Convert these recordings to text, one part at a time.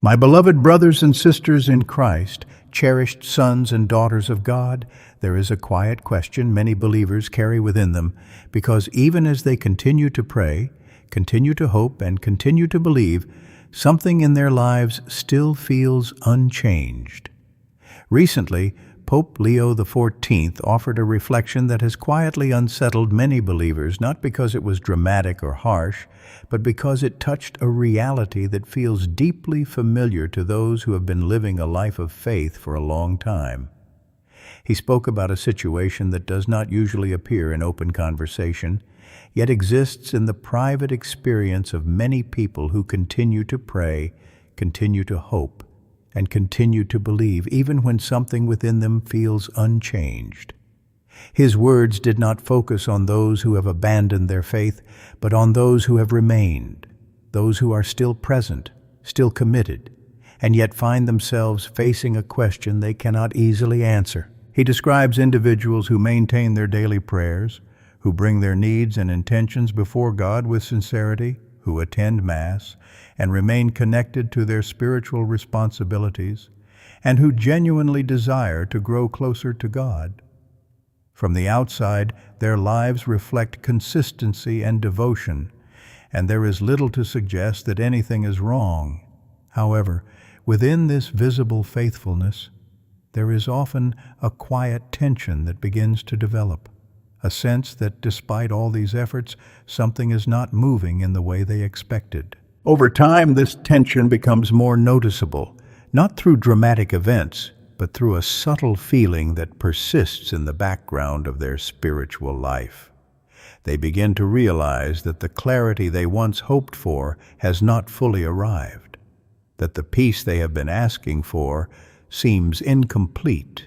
My beloved brothers and sisters in Christ, cherished sons and daughters of God, there is a quiet question many believers carry within them, because even as they continue to pray, continue to hope, and continue to believe, something in their lives still feels unchanged. Recently, Pope Leo XIV offered a reflection that has quietly unsettled many believers, not because it was dramatic or harsh, but because it touched a reality that feels deeply familiar to those who have been living a life of faith for a long time. He spoke about a situation that does not usually appear in open conversation, yet exists in the private experience of many people who continue to pray, continue to hope, and continue to believe even when something within them feels unchanged. His words did not focus on those who have abandoned their faith, but on those who have remained, those who are still present, still committed, and yet find themselves facing a question they cannot easily answer. He describes individuals who maintain their daily prayers, who bring their needs and intentions before God with sincerity, who attend Mass, and remain connected to their spiritual responsibilities, and who genuinely desire to grow closer to God. From the outside, their lives reflect consistency and devotion, and there is little to suggest that anything is wrong. However, within this visible faithfulness, there is often a quiet tension that begins to develop, a sense that despite all these efforts, something is not moving in the way they expected. Over time, this tension becomes more noticeable, not through dramatic events, but through a subtle feeling that persists in the background of their spiritual life. They begin to realize that the clarity they once hoped for has not fully arrived, that the peace they have been asking for seems incomplete,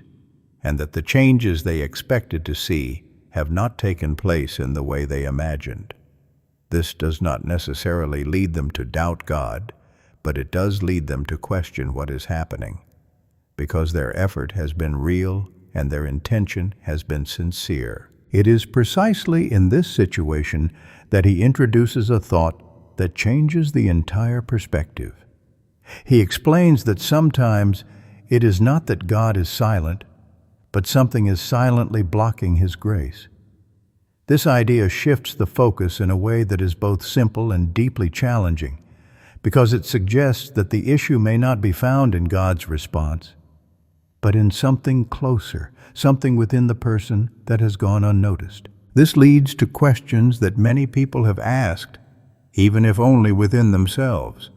and that the changes they expected to see have not taken place in the way they imagined. This does not necessarily lead them to doubt God, but it does lead them to question what is happening, because their effort has been real and their intention has been sincere. It is precisely in this situation that he introduces a thought that changes the entire perspective. He explains that sometimes it is not that God is silent, but something is silently blocking His grace. This idea shifts the focus in a way that is both simple and deeply challenging, because it suggests that the issue may not be found in God's response, but in something closer, something within the person that has gone unnoticed. This leads to questions that many people have asked, even if only within themselves.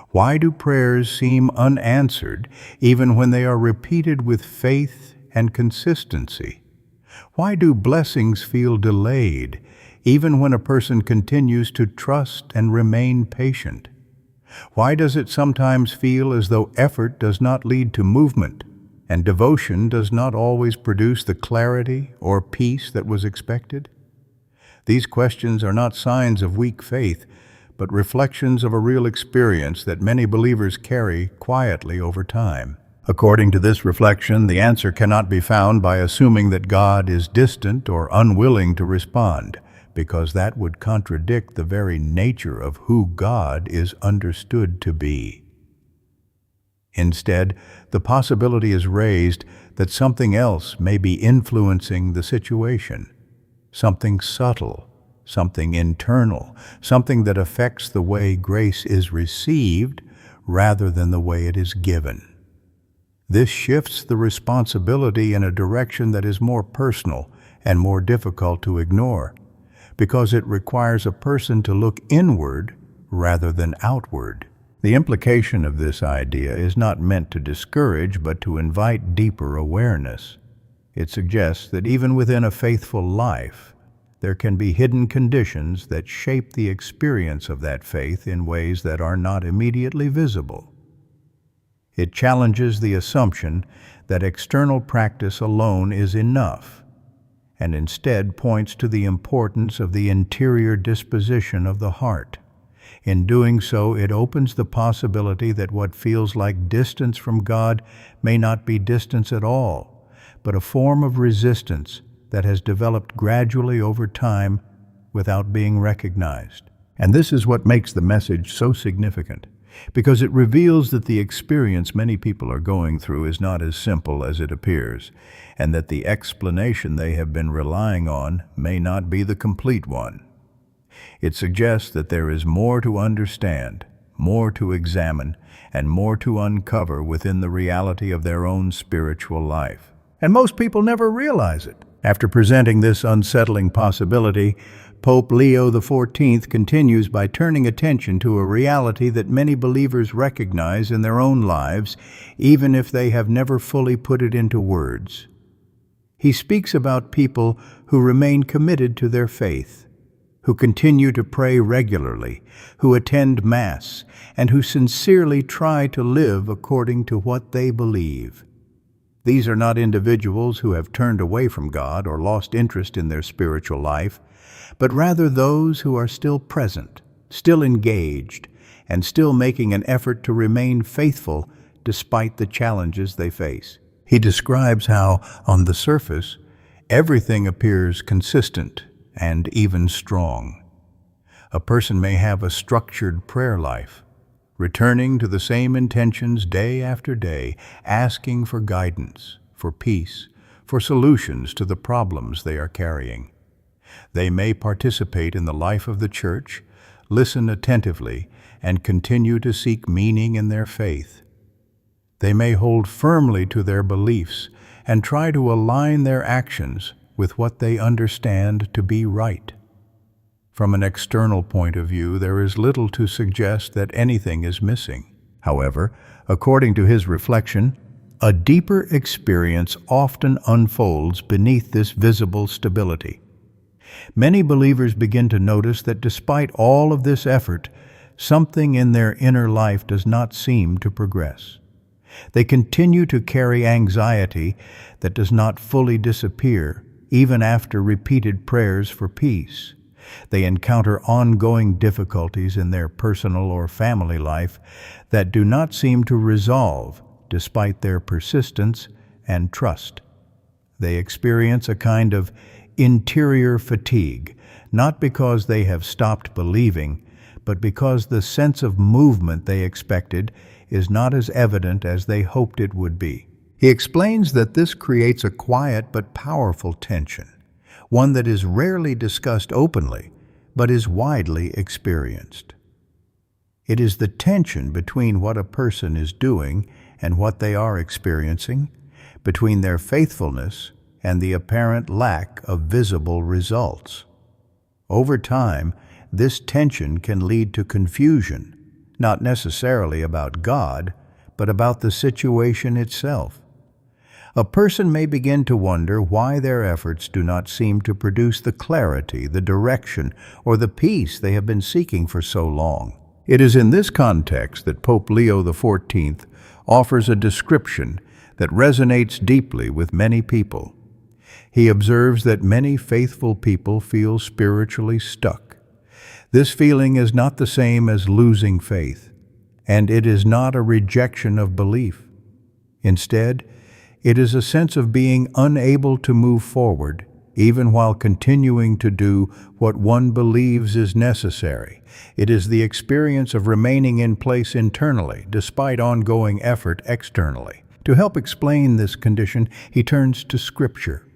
Why do prayers seem unanswered even when they are repeated with faith and consistency? Why do blessings feel delayed even when a person continues to trust and remain patient? Why does it sometimes feel as though effort does not lead to movement, and devotion does not always produce the clarity or peace that was expected? These questions are not signs of weak faith, but reflections of a real experience that many believers carry quietly over time. According to this reflection, the answer cannot be found by assuming that God is distant or unwilling to respond, because that would contradict the very nature of who God is understood to be. Instead, the possibility is raised that something else may be influencing the situation, something subtle, something internal, something that affects the way grace is received rather than the way it is given. This shifts the responsibility in a direction that is more personal and more difficult to ignore, because it requires a person to look inward rather than outward. The implication of this idea is not meant to discourage, but to invite deeper awareness. It suggests that even within a faithful life, there can be hidden conditions that shape the experience of that faith in ways that are not immediately visible. It challenges the assumption that external practice alone is enough, and instead points to the importance of the interior disposition of the heart. In doing so, it opens the possibility that what feels like distance from God may not be distance at all, but a form of resistance that has developed gradually over time without being recognized. And this is what makes the message so significant, because it reveals that the experience many people are going through is not as simple as it appears, and that the explanation they have been relying on may not be the complete one. It suggests that there is more to understand, more to examine, and more to uncover within the reality of their own spiritual life. And most people never realize it. After presenting this unsettling possibility, Pope Leo XIV continues by turning attention to a reality that many believers recognize in their own lives, even if they have never fully put it into words. He speaks about people who remain committed to their faith, who continue to pray regularly, who attend Mass, and who sincerely try to live according to what they believe. These are not individuals who have turned away from God or lost interest in their spiritual life, but rather those who are still present, still engaged, and still making an effort to remain faithful despite the challenges they face. He describes how, on the surface, everything appears consistent and even strong. A person may have a structured prayer life, returning to the same intentions day after day, asking for guidance, for peace, for solutions to the problems they are carrying. They may participate in the life of the Church, listen attentively, and continue to seek meaning in their faith. They may hold firmly to their beliefs and try to align their actions with what they understand to be right. From an external point of view, there is little to suggest that anything is missing. However, according to his reflection, a deeper experience often unfolds beneath this visible stability. Many believers begin to notice that despite all of this effort, something in their inner life does not seem to progress. They continue to carry anxiety that does not fully disappear, even after repeated prayers for peace. They encounter ongoing difficulties in their personal or family life that do not seem to resolve despite their persistence and trust. They experience a kind of interior fatigue, not because they have stopped believing, but because the sense of movement they expected is not as evident as they hoped it would be. He explains that this creates a quiet but powerful tension, one that is rarely discussed openly, but is widely experienced. It is the tension between what a person is doing and what they are experiencing, between their faithfulness and the apparent lack of visible results. Over time, this tension can lead to confusion, not necessarily about God, but about the situation itself. A person may begin to wonder why their efforts do not seem to produce the clarity, the direction, or the peace they have been seeking for so long. It is in this context that Pope Leo XIV offers a description that resonates deeply with many people. He observes that many faithful people feel spiritually stuck. This feeling is not the same as losing faith, and it is not a rejection of belief. Instead, it is a sense of being unable to move forward, even while continuing to do what one believes is necessary. It is the experience of remaining in place internally, despite ongoing effort externally. To help explain this condition, he turns to Scripture,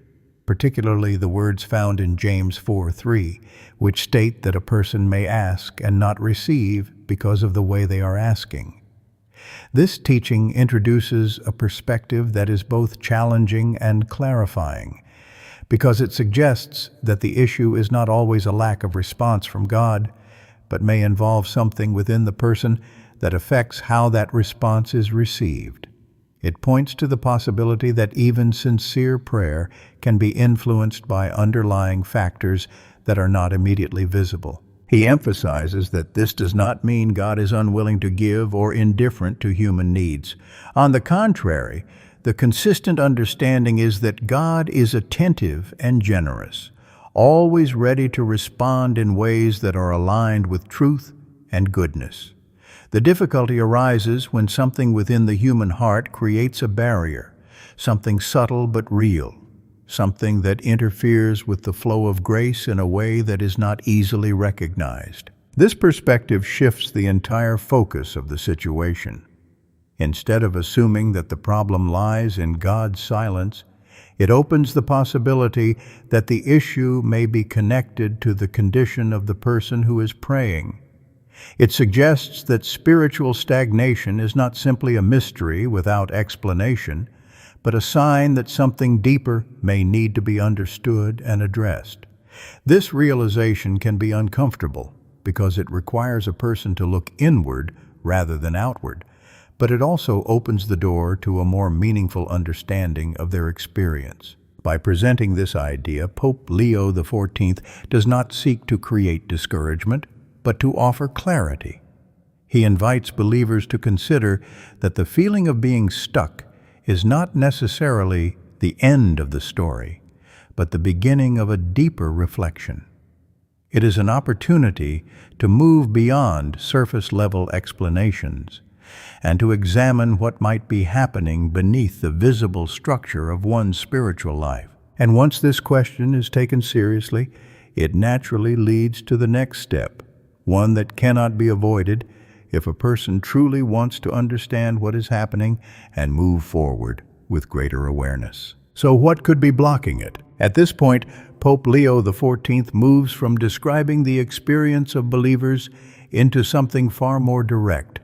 particularly the words found in James 4:3, which state that a person may ask and not receive because of the way they are asking. This teaching introduces a perspective that is both challenging and clarifying, because it suggests that the issue is not always a lack of response from God, but may involve something within the person that affects how that response is received. It points to the possibility that even sincere prayer can be influenced by underlying factors that are not immediately visible. He emphasizes that this does not mean God is unwilling to give or indifferent to human needs. On the contrary, the consistent understanding is that God is attentive and generous, always ready to respond in ways that are aligned with truth and goodness. The difficulty arises when something within the human heart creates a barrier, something subtle but real, something that interferes with the flow of grace in a way that is not easily recognized. This perspective shifts the entire focus of the situation. Instead of assuming that the problem lies in God's silence, it opens the possibility that the issue may be connected to the condition of the person who is praying. It suggests that spiritual stagnation is not simply a mystery without explanation, but a sign that something deeper may need to be understood and addressed. This realization can be uncomfortable because it requires a person to look inward rather than outward, but it also opens the door to a more meaningful understanding of their experience. By presenting this idea, Pope Leo XIV does not seek to create discouragement, but to offer clarity. He invites believers to consider that the feeling of being stuck is not necessarily the end of the story, but the beginning of a deeper reflection. It is an opportunity to move beyond surface-level explanations and to examine what might be happening beneath the visible structure of one's spiritual life. And once this question is taken seriously, it naturally leads to the next step, one that cannot be avoided if a person truly wants to understand what is happening and move forward with greater awareness. So what could be blocking it? At this point, Pope Leo XIV moves from describing the experience of believers into something far more direct,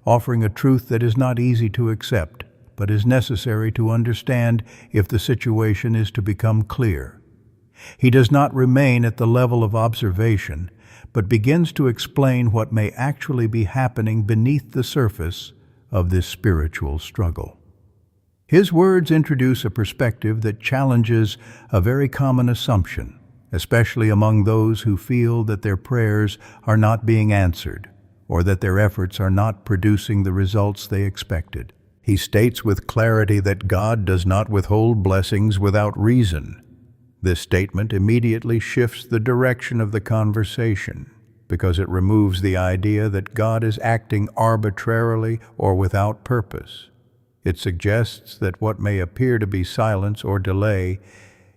offering a truth that is not easy to accept, but is necessary to understand if the situation is to become clear. He does not remain at the level of observation, but begins to explain what may actually be happening beneath the surface of this spiritual struggle. His words introduce a perspective that challenges a very common assumption, especially among those who feel that their prayers are not being answered, or that their efforts are not producing the results they expected. He states with clarity that God does not withhold blessings without reason. This statement immediately shifts the direction of the conversation, because it removes the idea that God is acting arbitrarily or without purpose. It suggests that what may appear to be silence or delay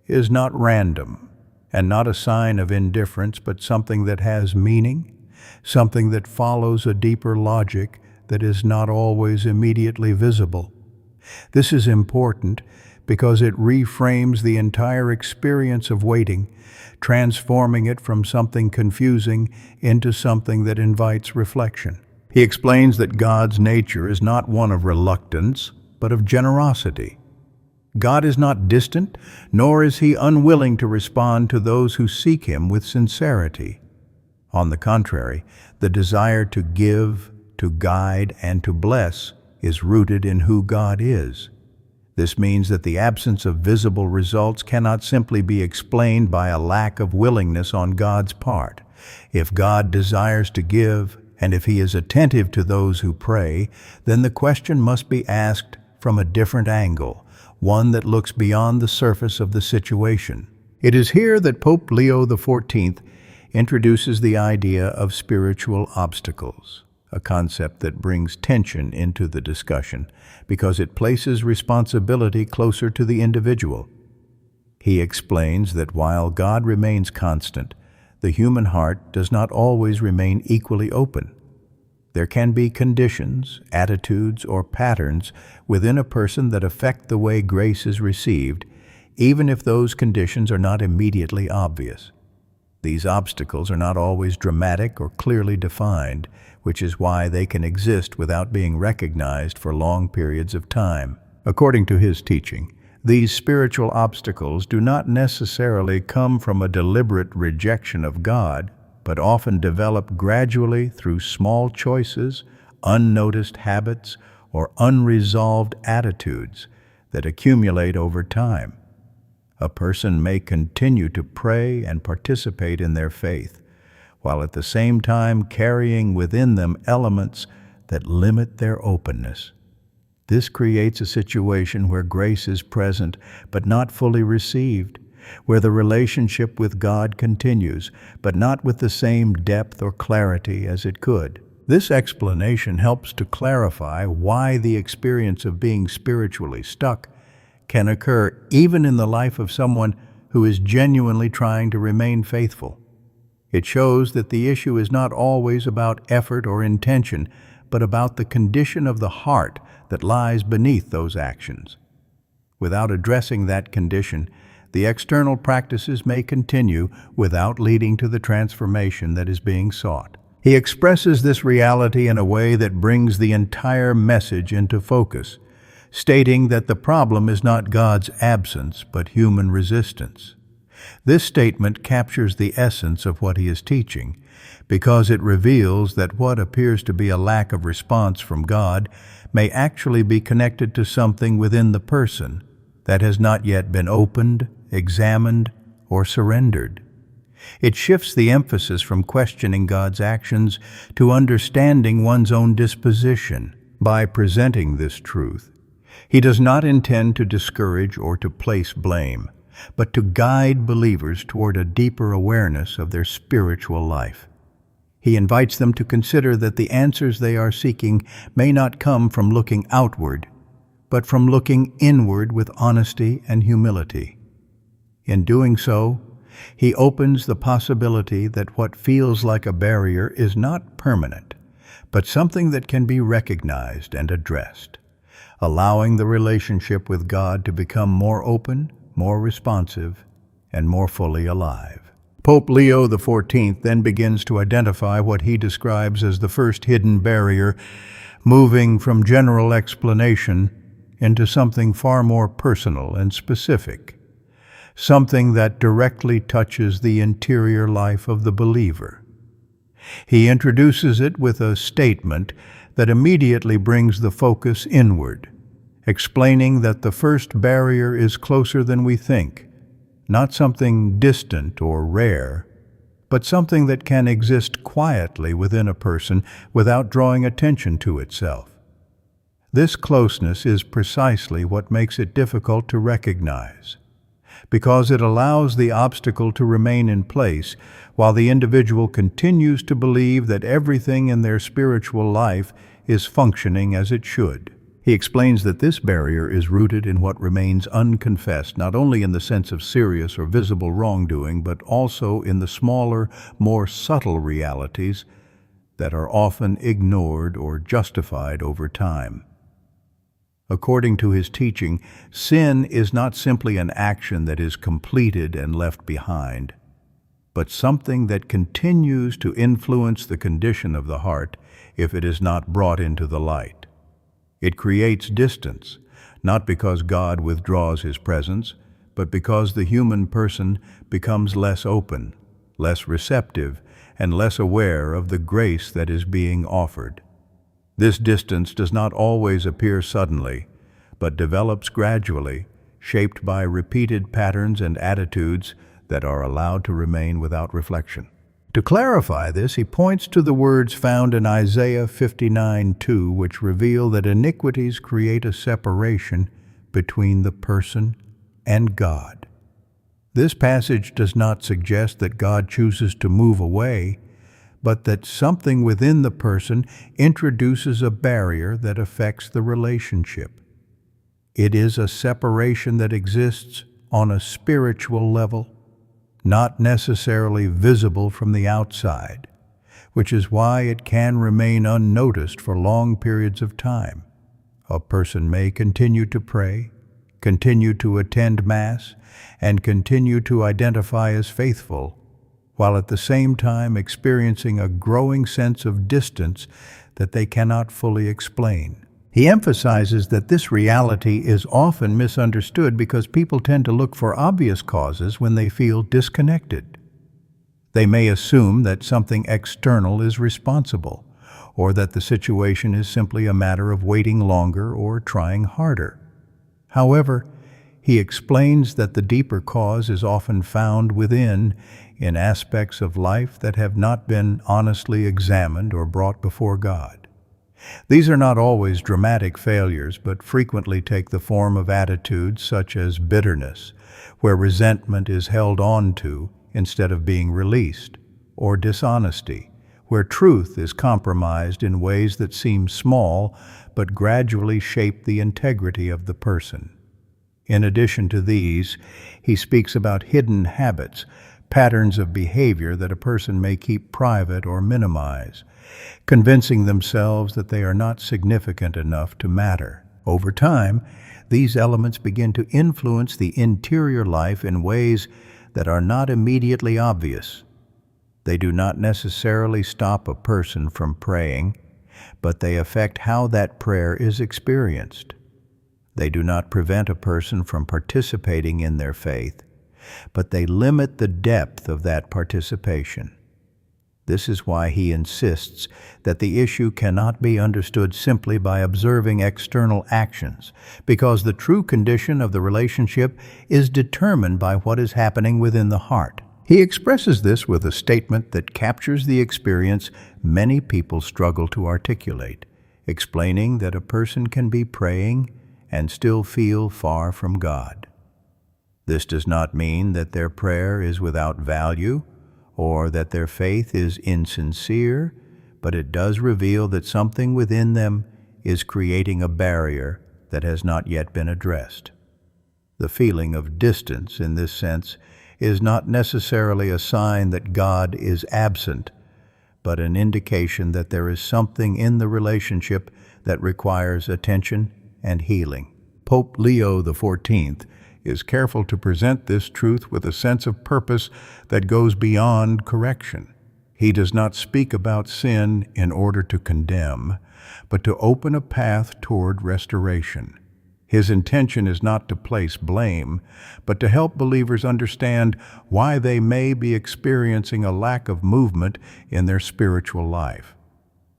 is not random, and not a sign of indifference, but something that has meaning, something that follows a deeper logic that is not always immediately visible. This is important because it reframes the entire experience of waiting, transforming it from something confusing into something that invites reflection. He explains that God's nature is not one of reluctance, but of generosity. God is not distant, nor is he unwilling to respond to those who seek him with sincerity. On the contrary, the desire to give, to guide, and to bless is rooted in who God is. This means that the absence of visible results cannot simply be explained by a lack of willingness on God's part. If God desires to give, and if he is attentive to those who pray, then the question must be asked from a different angle, one that looks beyond the surface of the situation. It is here that Pope Leo XIV introduces the idea of spiritual obstacles, a concept that brings tension into the discussion because it places responsibility closer to the individual. He explains that while God remains constant, the human heart does not always remain equally open. There can be conditions, attitudes, or patterns within a person that affect the way grace is received, even if those conditions are not immediately obvious. These obstacles are not always dramatic or clearly defined, which is why they can exist without being recognized for long periods of time. According to his teaching, these spiritual obstacles do not necessarily come from a deliberate rejection of God, but often develop gradually through small choices, unnoticed habits, or unresolved attitudes that accumulate over time. A person may continue to pray and participate in their faith, while at the same time carrying within them elements that limit their openness. This creates a situation where grace is present but not fully received, where the relationship with God continues, but not with the same depth or clarity as it could. This explanation helps to clarify why the experience of being spiritually stuck can occur even in the life of someone who is genuinely trying to remain faithful. It shows that the issue is not always about effort or intention, but about the condition of the heart that lies beneath those actions. Without addressing that condition, the external practices may continue without leading to the transformation that is being sought. He expresses this reality in a way that brings the entire message into focus, stating that the problem is not God's absence, but human resistance. This statement captures the essence of what he is teaching, because it reveals that what appears to be a lack of response from God may actually be connected to something within the person that has not yet been opened, examined, or surrendered. It shifts the emphasis from questioning God's actions to understanding one's own disposition. By presenting this truth, he does not intend to discourage or to place blame, but to guide believers toward a deeper awareness of their spiritual life. He invites them to consider that the answers they are seeking may not come from looking outward, but from looking inward with honesty and humility. In doing so, he opens the possibility that what feels like a barrier is not permanent, but something that can be recognized and addressed, allowing the relationship with God to become more open, more responsive, and more fully alive. Pope Leo XIV then begins to identify what he describes as the first hidden barrier, moving from general explanation into something far more personal and specific, something that directly touches the interior life of the believer. He introduces it with a statement that immediately brings the focus inward, explaining that the first barrier is closer than we think, not something distant or rare, but something that can exist quietly within a person without drawing attention to itself. This closeness is precisely what makes it difficult to recognize, because it allows the obstacle to remain in place while the individual continues to believe that everything in their spiritual life is functioning as it should. He explains that this barrier is rooted in what remains unconfessed, not only in the sense of serious or visible wrongdoing, but also in the smaller, more subtle realities that are often ignored or justified over time. According to his teaching, sin is not simply an action that is completed and left behind, but something that continues to influence the condition of the heart if it is not brought into the light. It creates distance, not because God withdraws his presence, but because the human person becomes less open, less receptive, and less aware of the grace that is being offered. This distance does not always appear suddenly, but develops gradually, shaped by repeated patterns and attitudes that are allowed to remain without reflection. To clarify this, he points to the words found in Isaiah 59:2, which reveal that iniquities create a separation between the person and God. This passage does not suggest that God chooses to move away, but that something within the person introduces a barrier that affects the relationship. It is a separation that exists on a spiritual level, not necessarily visible from the outside, which is why it can remain unnoticed for long periods of time. A person may continue to pray, continue to attend Mass, and continue to identify as faithful, while at the same time experiencing a growing sense of distance that they cannot fully explain. He emphasizes that this reality is often misunderstood because people tend to look for obvious causes when they feel disconnected. They may assume that something external is responsible, or that the situation is simply a matter of waiting longer or trying harder. However, he explains that the deeper cause is often found within, in aspects of life that have not been honestly examined or brought before God. These are not always dramatic failures, but frequently take the form of attitudes such as bitterness, where resentment is held on to instead of being released, or dishonesty, where truth is compromised in ways that seem small but gradually shape the integrity of the person. In addition to these, he speaks about hidden habits, patterns of behavior that a person may keep private or minimize, convincing themselves that they are not significant enough to matter. Over time, these elements begin to influence the interior life in ways that are not immediately obvious. They do not necessarily stop a person from praying, but they affect how that prayer is experienced. They do not prevent a person from participating in their faith, but they limit the depth of that participation. This is why he insists that the issue cannot be understood simply by observing external actions, because the true condition of the relationship is determined by what is happening within the heart. He expresses this with a statement that captures the experience many people struggle to articulate, explaining that a person can be praying and still feel far from God. This does not mean that their prayer is without value or that their faith is insincere, but it does reveal that something within them is creating a barrier that has not yet been addressed. The feeling of distance, in this sense, is not necessarily a sign that God is absent, but an indication that there is something in the relationship that requires attention and healing. Pope Leo XIV is careful to present this truth with a sense of purpose that goes beyond correction. He does not speak about sin in order to condemn, but to open a path toward restoration. His intention is not to place blame, but to help believers understand why they may be experiencing a lack of movement in their spiritual life.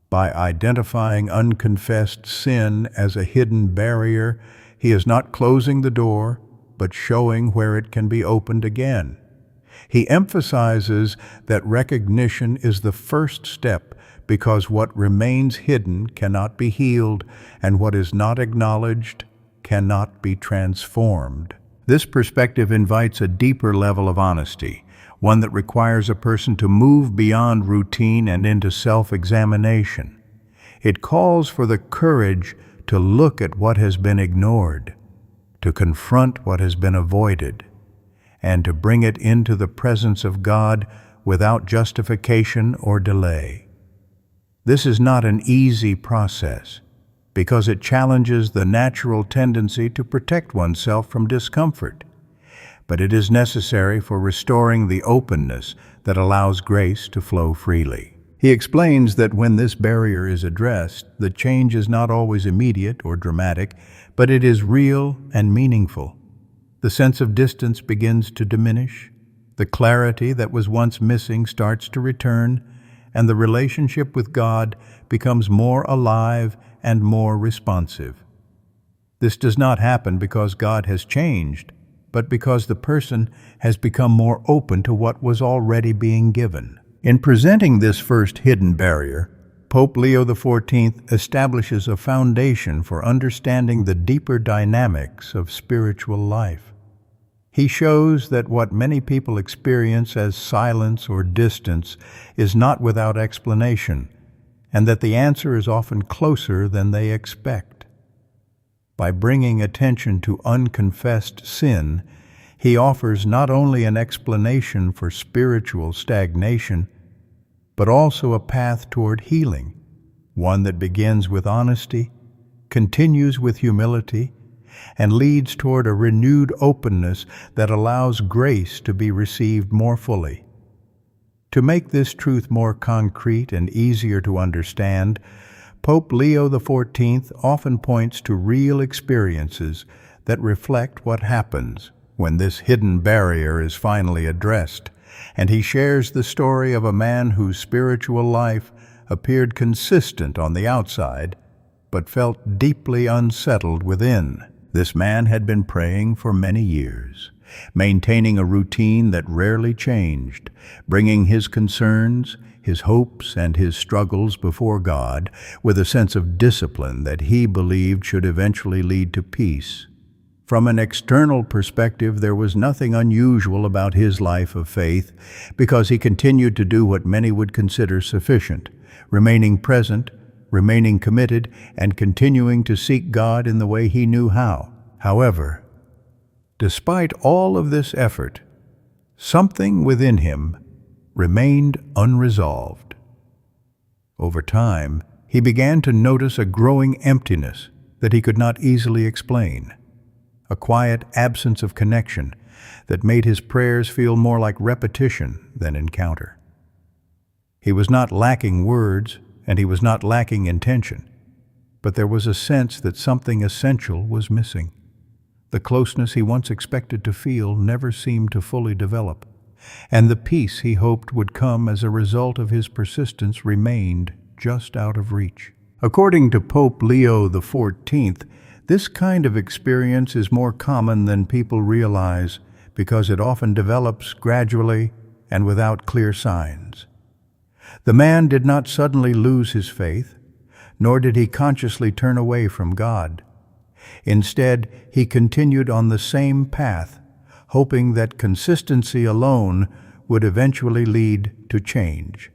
By identifying unconfessed sin as a hidden barrier, he is not closing the door, but showing where it can be opened again. He emphasizes that recognition is the first step because what remains hidden cannot be healed, and what is not acknowledged cannot be transformed. This perspective invites a deeper level of honesty, one that requires a person to move beyond routine and into self-examination. It calls for the courage to look at what has been ignored, to confront what has been avoided, and to bring it into the presence of God without justification or delay. This is not an easy process, because it challenges the natural tendency to protect oneself from discomfort, but it is necessary for restoring the openness that allows grace to flow freely. He explains that when this barrier is addressed, the change is not always immediate or dramatic, but it is real and meaningful. The sense of distance begins to diminish, the clarity that was once missing starts to return, and the relationship with God becomes more alive and more responsive. This does not happen because God has changed, but because the person has become more open to what was already being given. In presenting this first hidden barrier, Pope Leo XIV establishes a foundation for understanding the deeper dynamics of spiritual life. He shows that what many people experience as silence or distance is not without explanation, and that the answer is often closer than they expect. By bringing attention to unconfessed sin, he offers not only an explanation for spiritual stagnation, but also a path toward healing, one that begins with honesty, continues with humility, and leads toward a renewed openness that allows grace to be received more fully. To make this truth more concrete and easier to understand, Pope Leo XIV often points to real experiences that reflect what happens when this hidden barrier is finally addressed, and he shares the story of a man whose spiritual life appeared consistent on the outside, but felt deeply unsettled within. This man had been praying for many years, maintaining a routine that rarely changed, bringing his concerns, his hopes, and his struggles before God with a sense of discipline that he believed should eventually lead to peace. From an external perspective, there was nothing unusual about his life of faith because he continued to do what many would consider sufficient, remaining present, remaining committed, and continuing to seek God in the way he knew how. However, despite all of this effort, Something within him remained unresolved. Over time, he began to notice a growing emptiness that he could not easily explain, a quiet absence of connection that made his prayers feel more like repetition than encounter. He was not lacking words, and he was not lacking intention, but there was a sense that something essential was missing. The closeness he once expected to feel never seemed to fully develop, and the peace he hoped would come as a result of his persistence remained just out of reach. According to Pope Leo XIV, this kind of experience is more common than people realize because it often develops gradually and without clear signs. The man did not suddenly lose his faith, nor did he consciously turn away from God. Instead, he continued on the same path, hoping that consistency alone would eventually lead to change.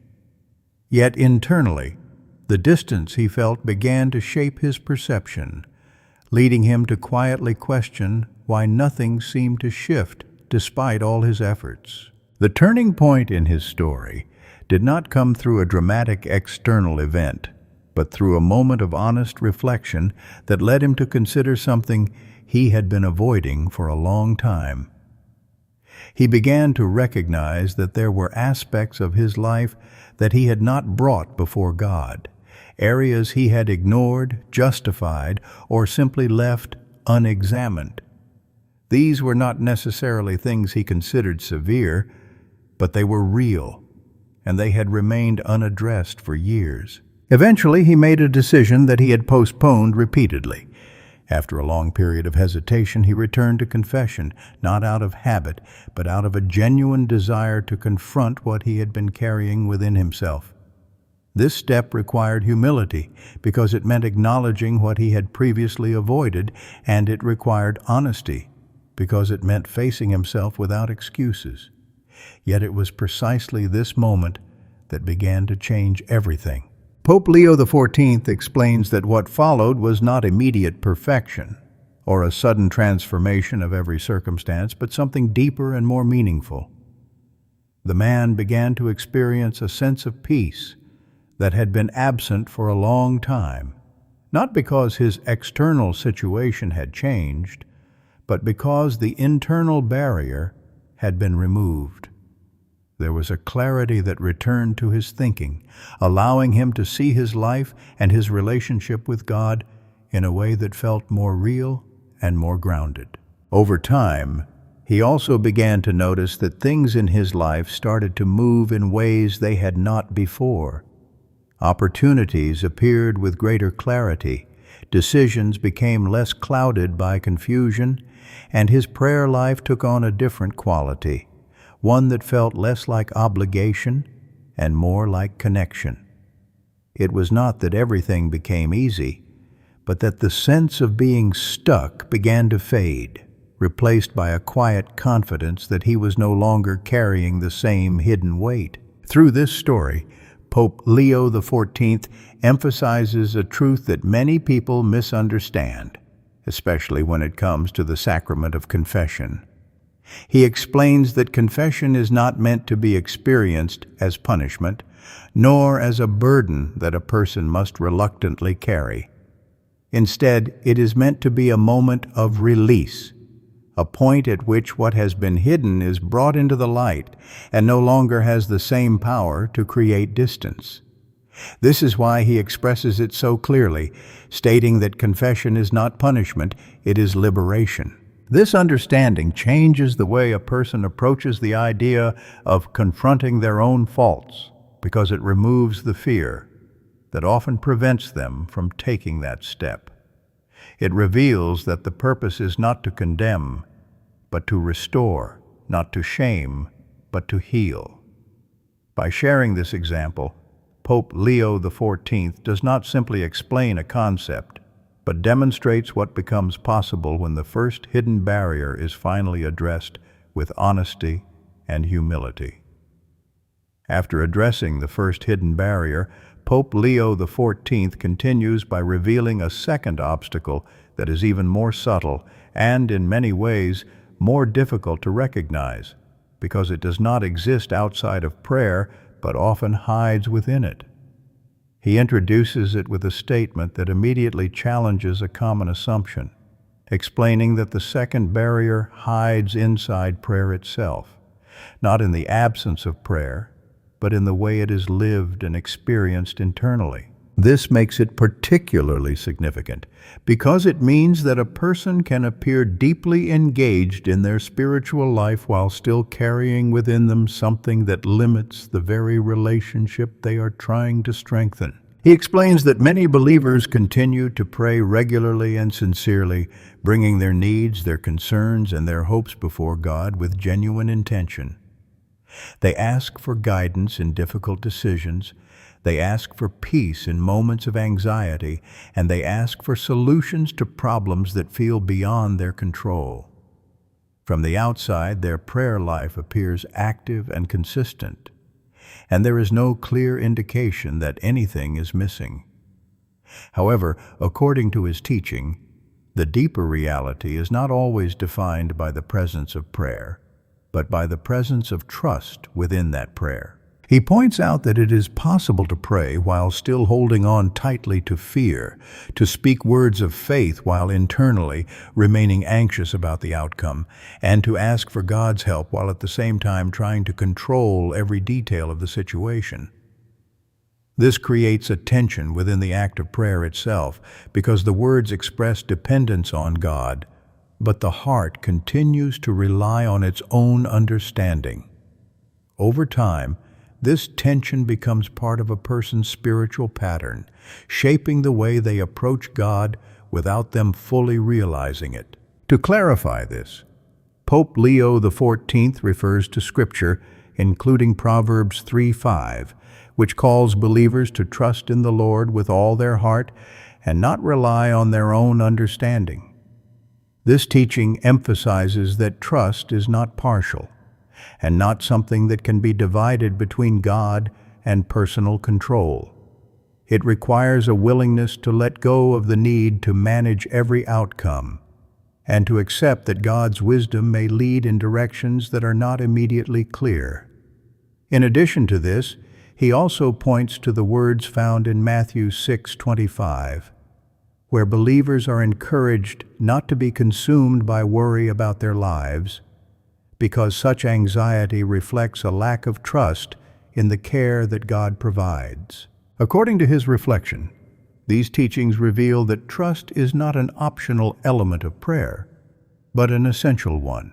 Yet internally, the distance he felt began to shape his perception, leading him to quietly question why nothing seemed to shift despite all his efforts. The turning point in his story did not come through a dramatic external event, but through a moment of honest reflection that led him to consider something he had been avoiding for a long time. He began to recognize that there were aspects of his life that he had not brought before God, areas he had ignored, justified, or simply left unexamined. These were not necessarily things he considered severe, but they were real, and they had remained unaddressed for years. Eventually, he made a decision that he had postponed repeatedly. After a long period of hesitation, he returned to confession, not out of habit, but out of a genuine desire to confront what he had been carrying within himself. This step required humility because it meant acknowledging what he had previously avoided, and it required honesty because it meant facing himself without excuses. Yet it was precisely this moment that began to change everything. Pope Leo XIV explains that what followed was not immediate perfection or a sudden transformation of every circumstance, but something deeper and more meaningful. The man began to experience a sense of peace that had been absent for a long time, not because his external situation had changed, but because the internal barrier had been removed. There was a clarity that returned to his thinking, allowing him to see his life and his relationship with God in a way that felt more real and more grounded. Over time, he also began to notice that things in his life started to move in ways they had not before. Opportunities appeared with greater clarity, decisions became less clouded by confusion, and his prayer life took on a different quality, one that felt less like obligation and more like connection. It was not that everything became easy, but that the sense of being stuck began to fade, replaced by a quiet confidence that he was no longer carrying the same hidden weight. Through this story, Pope Leo XIV emphasizes a truth that many people misunderstand, especially when it comes to the sacrament of confession. He explains that confession is not meant to be experienced as punishment, nor as a burden that a person must reluctantly carry. Instead, it is meant to be a moment of release, a point at which what has been hidden is brought into the light and no longer has the same power to create distance. This is why he expresses it so clearly, stating that confession is not punishment, it is liberation. This understanding changes the way a person approaches the idea of confronting their own faults, because it removes the fear that often prevents them from taking that step. It reveals that the purpose is not to condemn, but to restore, not to shame, but to heal. By sharing this example, Pope Leo XIV does not simply explain a concept, but demonstrates what becomes possible when the first hidden barrier is finally addressed with honesty and humility. After addressing the first hidden barrier, Pope Leo XIV continues by revealing a second obstacle that is even more subtle and, in many ways, more difficult to recognize, because it does not exist outside of prayer, but often hides within it. He introduces it with a statement that immediately challenges a common assumption, explaining that the second barrier hides inside prayer itself, not in the absence of prayer, but in the way it is lived and experienced internally. This makes it particularly significant because it means that a person can appear deeply engaged in their spiritual life while still carrying within them something that limits the very relationship they are trying to strengthen. He explains that many believers continue to pray regularly and sincerely, bringing their needs, their concerns, and their hopes before God with genuine intention. They ask for guidance in difficult decisions, they ask for peace in moments of anxiety, and they ask for solutions to problems that feel beyond their control. From the outside, their prayer life appears active and consistent, and there is no clear indication that anything is missing. However, according to his teaching, the deeper reality is not always defined by the presence of prayer, but by the presence of trust within that prayer. He points out that it is possible to pray while still holding on tightly to fear, to speak words of faith while internally remaining anxious about the outcome, and to ask for God's help while at the same time trying to control every detail of the situation. This creates a tension within the act of prayer itself, because the words express dependence on God, but the heart continues to rely on its own understanding. Over time, this tension becomes part of a person's spiritual pattern, shaping the way they approach God without them fully realizing it. To clarify this, Pope Leo XIV refers to Scripture, including Proverbs 3:5, which calls believers to trust in the Lord with all their heart and not rely on their own understanding. This teaching emphasizes that trust is not partial, and not something that can be divided between God and personal control. It requires a willingness to let go of the need to manage every outcome, and to accept that God's wisdom may lead in directions that are not immediately clear. In addition to this, he also points to the words found in Matthew 6:25, where believers are encouraged not to be consumed by worry about their lives, because such anxiety reflects a lack of trust in the care that God provides. According to his reflection, these teachings reveal that trust is not an optional element of prayer, but an essential one.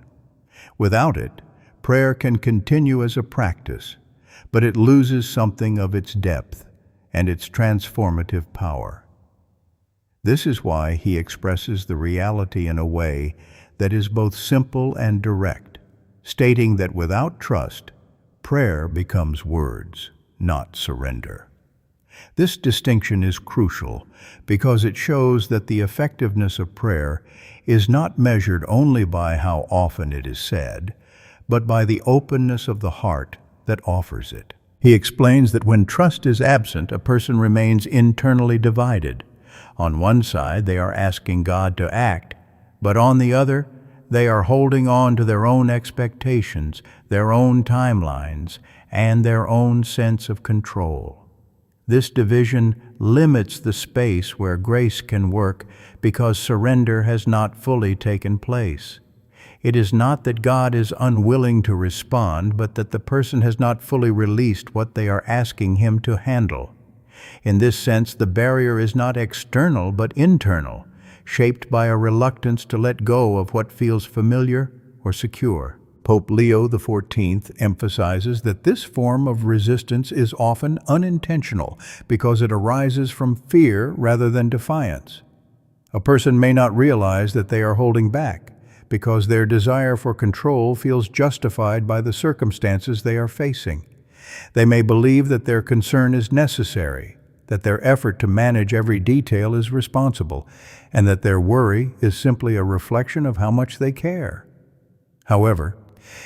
Without it, prayer can continue as a practice, but it loses something of its depth and its transformative power. This is why he expresses the reality in a way that is both simple and direct, stating that without trust, prayer becomes words, not surrender. This distinction is crucial because it shows that the effectiveness of prayer is not measured only by how often it is said, but by the openness of the heart that offers it. He explains that when trust is absent, a person remains internally divided. On one side, they are asking God to act, but on the other, they are holding on to their own expectations, their own timelines, and their own sense of control. This division limits the space where grace can work because surrender has not fully taken place. It is not that God is unwilling to respond, but that the person has not fully released what they are asking Him to handle. In this sense, the barrier is not external but internal, shaped by a reluctance to let go of what feels familiar or secure. Pope Leo XIV emphasizes that this form of resistance is often unintentional because it arises from fear rather than defiance. A person may not realize that they are holding back because their desire for control feels justified by the circumstances they are facing. They may believe that their concern is necessary, that their effort to manage every detail is responsible, and that their worry is simply a reflection of how much they care. However,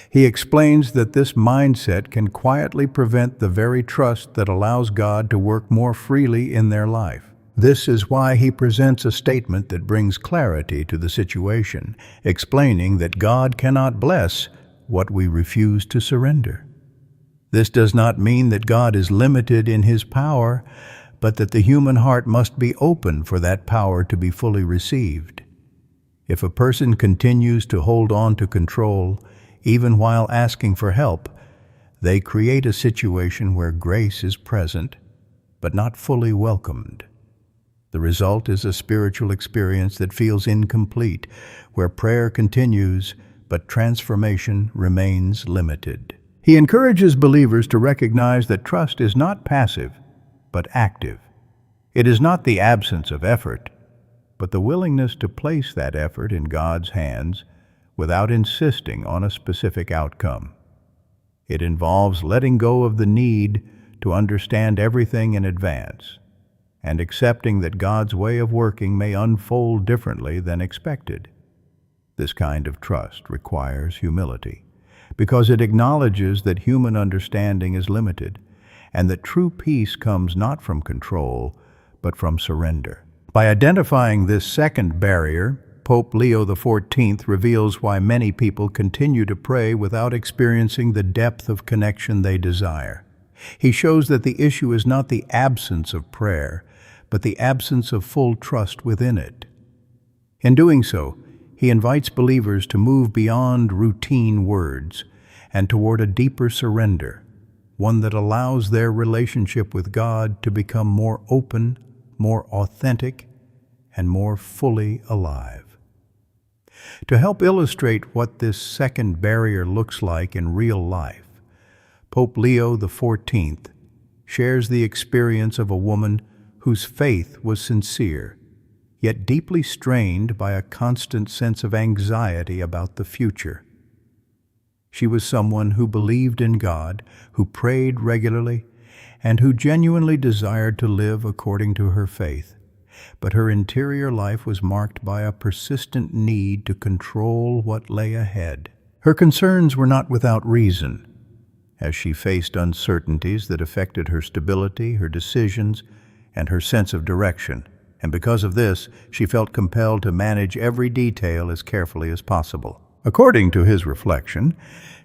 he explains that this mindset can quietly prevent the very trust that allows God to work more freely in their life. This is why he presents a statement that brings clarity to the situation, explaining that God cannot bless what we refuse to surrender. This does not mean that God is limited in His power, but that the human heart must be open for that power to be fully received. If a person continues to hold on to control, even while asking for help, they create a situation where grace is present, but not fully welcomed. The result is a spiritual experience that feels incomplete, where prayer continues, but transformation remains limited. He encourages believers to recognize that trust is not passive, but active. It is not the absence of effort, but the willingness to place that effort in God's hands without insisting on a specific outcome. It involves letting go of the need to understand everything in advance and accepting that God's way of working may unfold differently than expected. This kind of trust requires humility, because it acknowledges that human understanding is limited and that true peace comes not from control, but from surrender. By identifying this second barrier, Pope Leo XIV reveals why many people continue to pray without experiencing the depth of connection they desire. He shows that the issue is not the absence of prayer, but the absence of full trust within it. In doing so, he invites believers to move beyond routine words and toward a deeper surrender, one that allows their relationship with God to become more open, more authentic, and more fully alive. To help illustrate what this second barrier looks like in real life, Pope Leo XIV shares the experience of a woman whose faith was sincere, yet deeply strained by a constant sense of anxiety about the future. She was someone who believed in God, who prayed regularly, and who genuinely desired to live according to her faith. But her interior life was marked by a persistent need to control what lay ahead. Her concerns were not without reason, as she faced uncertainties that affected her stability, her decisions, and her sense of direction. And because of this, she felt compelled to manage every detail as carefully as possible. According to his reflection,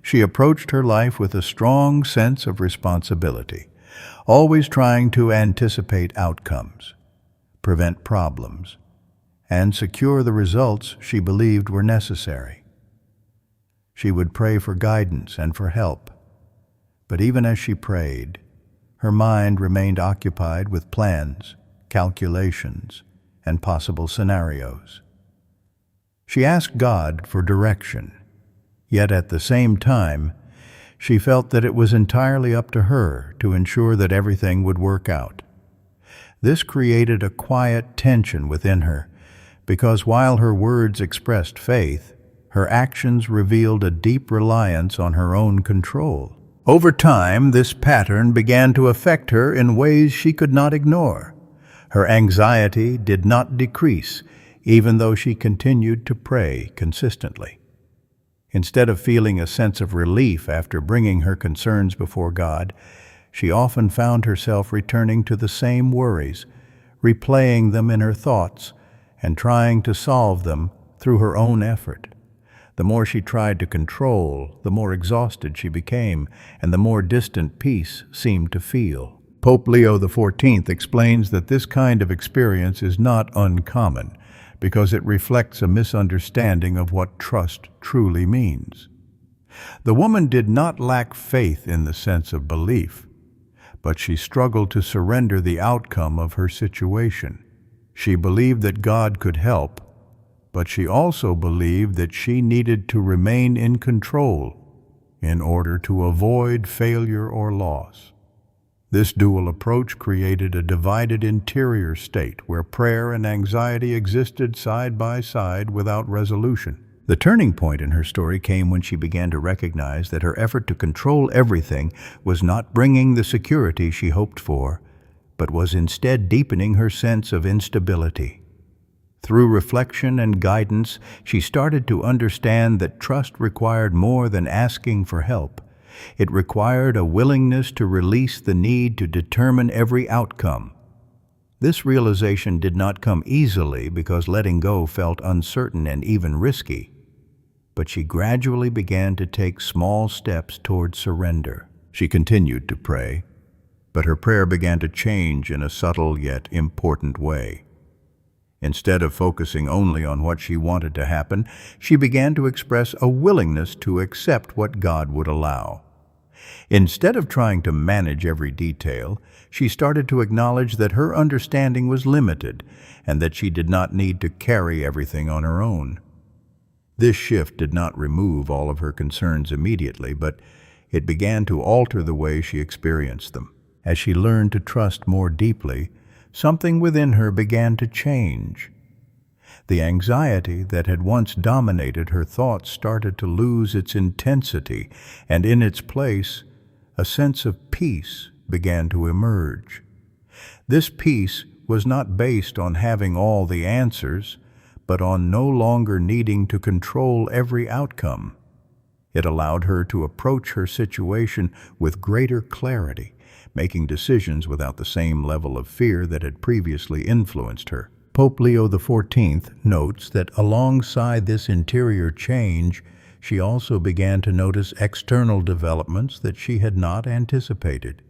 she approached her life with a strong sense of responsibility, always trying to anticipate outcomes, prevent problems, and secure the results she believed were necessary. She would pray for guidance and for help, but even as she prayed, her mind remained occupied with plans, calculations, and possible scenarios. She asked God for direction, yet at the same time, she felt that it was entirely up to her to ensure that everything would work out. This created a quiet tension within her, because while her words expressed faith, her actions revealed a deep reliance on her own control. Over time, this pattern began to affect her in ways she could not ignore. Her anxiety did not decrease, even though she continued to pray consistently. Instead of feeling a sense of relief after bringing her concerns before God, she often found herself returning to the same worries, replaying them in her thoughts, and trying to solve them through her own effort. The more she tried to control, the more exhausted she became, and the more distant peace seemed to feel. Pope Leo XIV explains that this kind of experience is not uncommon, because it reflects a misunderstanding of what trust truly means. The woman did not lack faith in the sense of belief, but she struggled to surrender the outcome of her situation. She believed that God could help, but she also believed that she needed to remain in control in order to avoid failure or loss. This dual approach created a divided interior state where prayer and anxiety existed side by side without resolution. The turning point in her story came when she began to recognize that her effort to control everything was not bringing the security she hoped for, but was instead deepening her sense of instability. Through reflection and guidance, she started to understand that trust required more than asking for help. It required a willingness to release the need to determine every outcome. This realization did not come easily because letting go felt uncertain and even risky. but she gradually began to take small steps toward surrender. She continued to pray, but her prayer began to change in a subtle yet important way. Instead of focusing only on what she wanted to happen, she began to express a willingness to accept what God would allow. Instead of trying to manage every detail, she started to acknowledge that her understanding was limited and that she did not need to carry everything on her own. This shift did not remove all of her concerns immediately, but it began to alter the way she experienced them. As she learned to trust more deeply, something within her began to change. The anxiety that had once dominated her thoughts started to lose its intensity, and in its place, a sense of peace began to emerge. This peace was not based on having all the answers, but on no longer needing to control every outcome. It allowed her to approach her situation with greater clarity, making decisions without the same level of fear that had previously influenced her. Pope Leo XIV notes that alongside this interior change, she also began to notice external developments that she had not anticipated.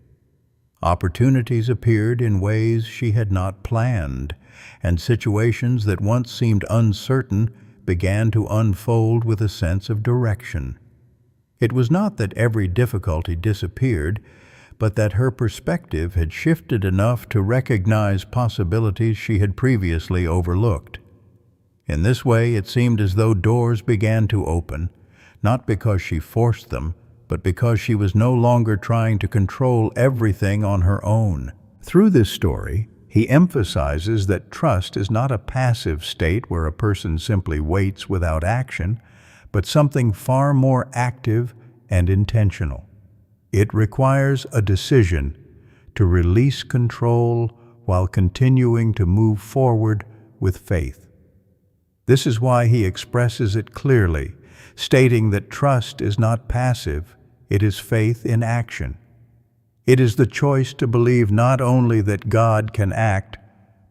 Opportunities appeared in ways she had not planned, and situations that once seemed uncertain began to unfold with a sense of direction. It was not that every difficulty disappeared, but that her perspective had shifted enough to recognize possibilities she had previously overlooked. In this way, it seemed as though doors began to open, not because she forced them, but because she was no longer trying to control everything on her own. Through this story, he emphasizes that trust is not a passive state where a person simply waits without action, but something far more active and intentional. It requires a decision to release control while continuing to move forward with faith. This is why he expresses it clearly, stating that trust is not passive, it is faith in action. It is the choice to believe not only that God can act,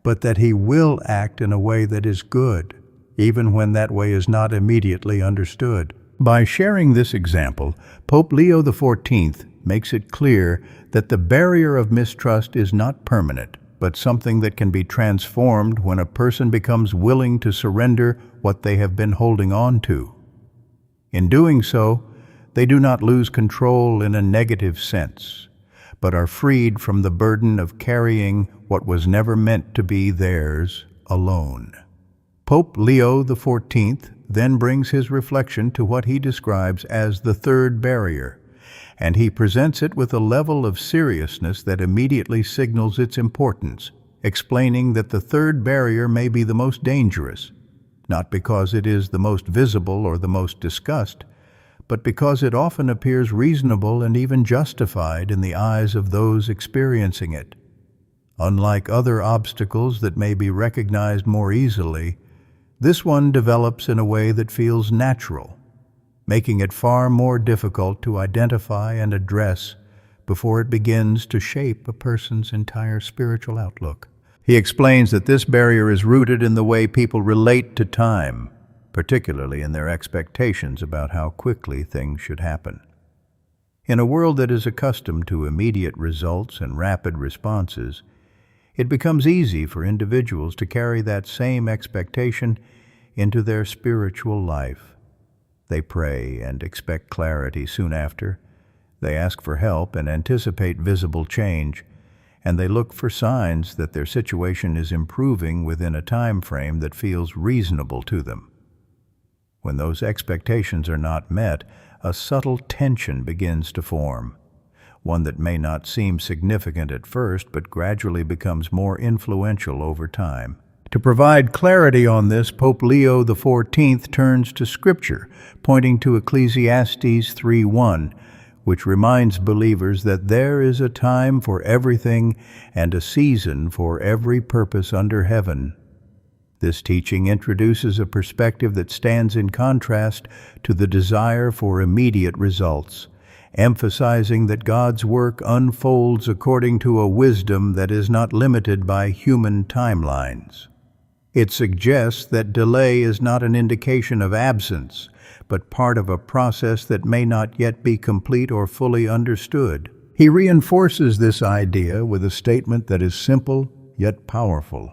but that He will act in a way that is good, even when that way is not immediately understood. By sharing this example, Pope Leo XIV makes it clear that the barrier of mistrust is not permanent, but something that can be transformed when a person becomes willing to surrender what they have been holding on to. In doing so, they do not lose control in a negative sense, but are freed from the burden of carrying what was never meant to be theirs alone. Pope Leo XIV then brings his reflection to what he describes as the third barrier, and he presents it with a level of seriousness that immediately signals its importance, explaining that the third barrier may be the most dangerous, not because it is the most visible or the most discussed, but because it often appears reasonable and even justified in the eyes of those experiencing it. Unlike other obstacles that may be recognized more easily, this one develops in a way that feels natural, making it far more difficult to identify and address before it begins to shape a person's entire spiritual outlook. He explains that this barrier is rooted in the way people relate to time, particularly in their expectations about how quickly things should happen. In a world that is accustomed to immediate results and rapid responses, it becomes easy for individuals to carry that same expectation into their spiritual life. They pray and expect clarity soon after. They ask for help and anticipate visible change, and they look for signs that their situation is improving within a time frame that feels reasonable to them. When those expectations are not met, a subtle tension begins to form, one that may not seem significant at first but gradually becomes more influential over time. To provide clarity on this, Pope Leo XIV turns to Scripture, pointing to Ecclesiastes 3:1, which reminds believers that there is a time for everything and a season for every purpose under heaven. This teaching introduces a perspective that stands in contrast to the desire for immediate results, emphasizing that God's work unfolds according to a wisdom that is not limited by human timelines. It suggests that delay is not an indication of absence, but part of a process that may not yet be complete or fully understood. He reinforces this idea with a statement that is simple yet powerful,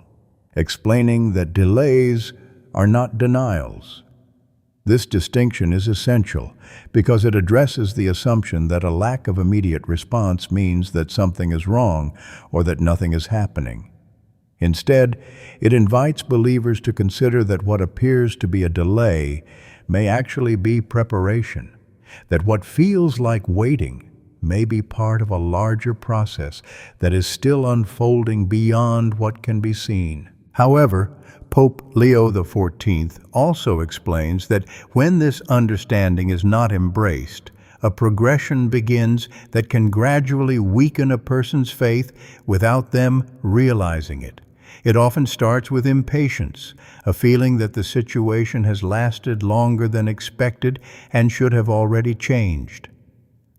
explaining that delays are not denials. This distinction is essential because it addresses the assumption that a lack of immediate response means that something is wrong or that nothing is happening. Instead, it invites believers to consider that what appears to be a delay may actually be preparation, that what feels like waiting may be part of a larger process that is still unfolding beyond what can be seen. However, Pope Leo XIV also explains that when this understanding is not embraced, a progression begins that can gradually weaken a person's faith without them realizing it. It often starts with impatience, a feeling that the situation has lasted longer than expected and should have already changed.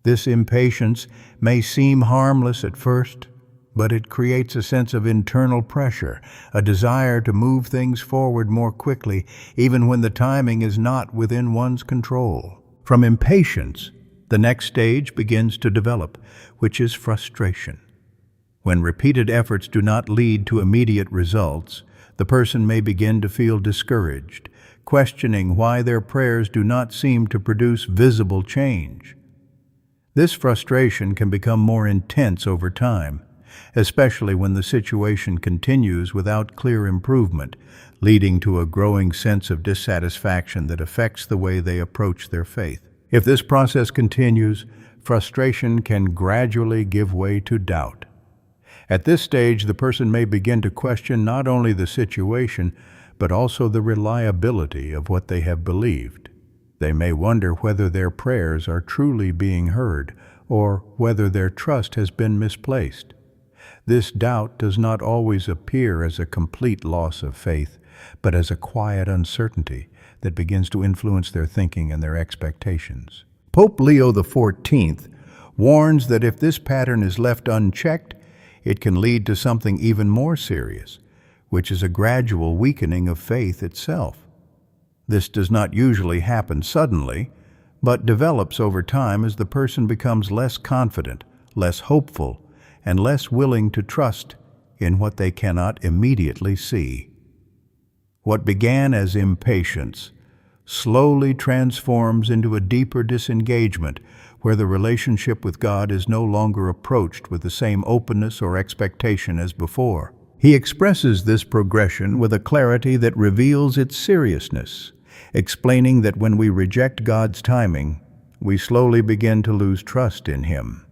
This impatience may seem harmless at first, but it creates a sense of internal pressure, a desire to move things forward more quickly, even when the timing is not within one's control. From impatience, the next stage begins to develop, which is frustration. When repeated efforts do not lead to immediate results, the person may begin to feel discouraged, questioning why their prayers do not seem to produce visible change. This frustration can become more intense over time, especially when the situation continues without clear improvement, leading to a growing sense of dissatisfaction that affects the way they approach their faith. If this process continues, frustration can gradually give way to doubt. At this stage, the person may begin to question not only the situation, but also the reliability of what they have believed. They may wonder whether their prayers are truly being heard, or whether their trust has been misplaced. This doubt does not always appear as a complete loss of faith, but as a quiet uncertainty that begins to influence their thinking and their expectations. Pope Leo XIV warns that if this pattern is left unchecked, it can lead to something even more serious, which is a gradual weakening of faith itself. This does not usually happen suddenly, but develops over time as the person becomes less confident, less hopeful, and less willing to trust in what they cannot immediately see. What began as impatience slowly transforms into a deeper disengagement where the relationship with God is no longer approached with the same openness or expectation as before. He expresses this progression with a clarity that reveals its seriousness, explaining that when we reject God's timing, we slowly begin to lose trust in Him.